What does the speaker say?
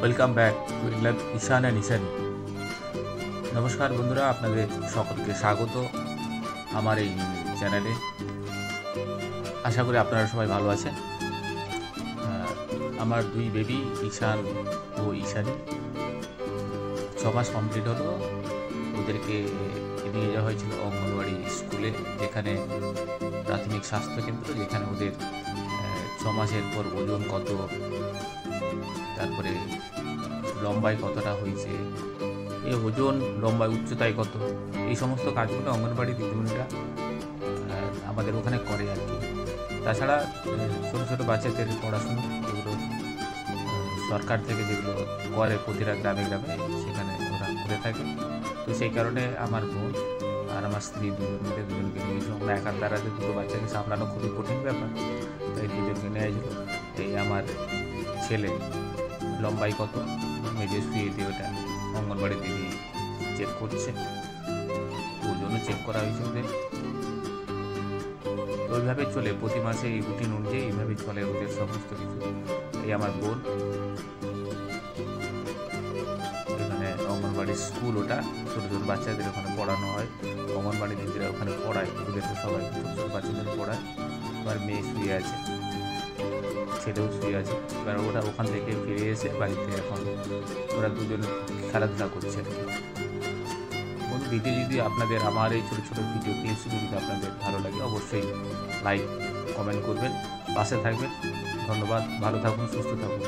Welcome back to in love Ishan and Ishani. নমস্কার বন্ধুরা, আপনাদের সকলকে স্বাগত আমার এই চ্যানেলে। আশা করি আপনারা সবাই ভালো আছেন। আমার দুই বেবি ঈশান ও ঈশানী 6 মাস কমপ্লিট হলো। ওদেরকে নিয়ে যাওয়া হয়েছিল অঙ্গনওয়াড়ি স্কুলে, যেখানে প্রাথমিক স্বাস্থ্যকেন্দ্র, যেখানে ওদের 6 মাসের পর ওজন কত, তারপরে লম্বায় কতটা হয়েছে, এই ওজন লম্বায় উচ্চতায় কত, এই সমস্ত কাজগুলো অঙ্গনবাড়ি দিদিমণিরা আমাদের ওখানে করে আর কি। তাছাড়া ছোটো ছোটো বাচ্চাদের পড়াশুনো যেগুলো সরকার থেকে যেগুলো করে প্রতিটা গ্রামে গ্রামে, সেখানে ওরা করে থাকে। তো সেই কারণে আমার বোন আর আমার স্ত্রী দুজনকে নিয়েছিল। আমরা একার দ্বারা যে দুটো বাচ্চাকে সামলানো খুবই কঠিন ব্যাপার, তাই দুজনকে নেওয়া ছিল। এই আমার ছেলে লম্বাই কত মেজে শুয়ে দিয়ে ওটা অঙ্গনবাড়ি দিদি চেক করছে, ওজনও চেক করা হয়েছে ওদের। তো ওইভাবে চলে প্রতি মাসে এই রুটিন অনুযায়ী এইভাবে চলে ওদের সমস্ত কিছু। এই আমার বোন, এখানে অঙ্গনবাড়ির স্কুল, ওটা ছোটো ছোটো বাচ্চাদের ওখানে পড়ানো হয়, অঙ্গনবাড়ি দিদিরা ওখানে পড়ায় ওদেরকে, সবাই ছোটো ছোটো বাচ্চাদের পড়ায়। আমার মেয়ে শুয়ে আছে, ছেলেও শুয়ে আছে। এবার ওরা ওখান থেকে ফিরে এসে বাড়িতে এখন ওরা দুজন খেলাধুলা করছে। কোনো ভিডিও যদি আপনাদের, আমার এই ছোটো ছোটো ভিডিও ক্লিপসগুলো যদি আপনাদের ভালো লাগে, অবশ্যই লাইক কমেন্ট করবেন, পাশে থাকবেন। ধন্যবাদ, ভালো থাকুন, সুস্থ থাকুন।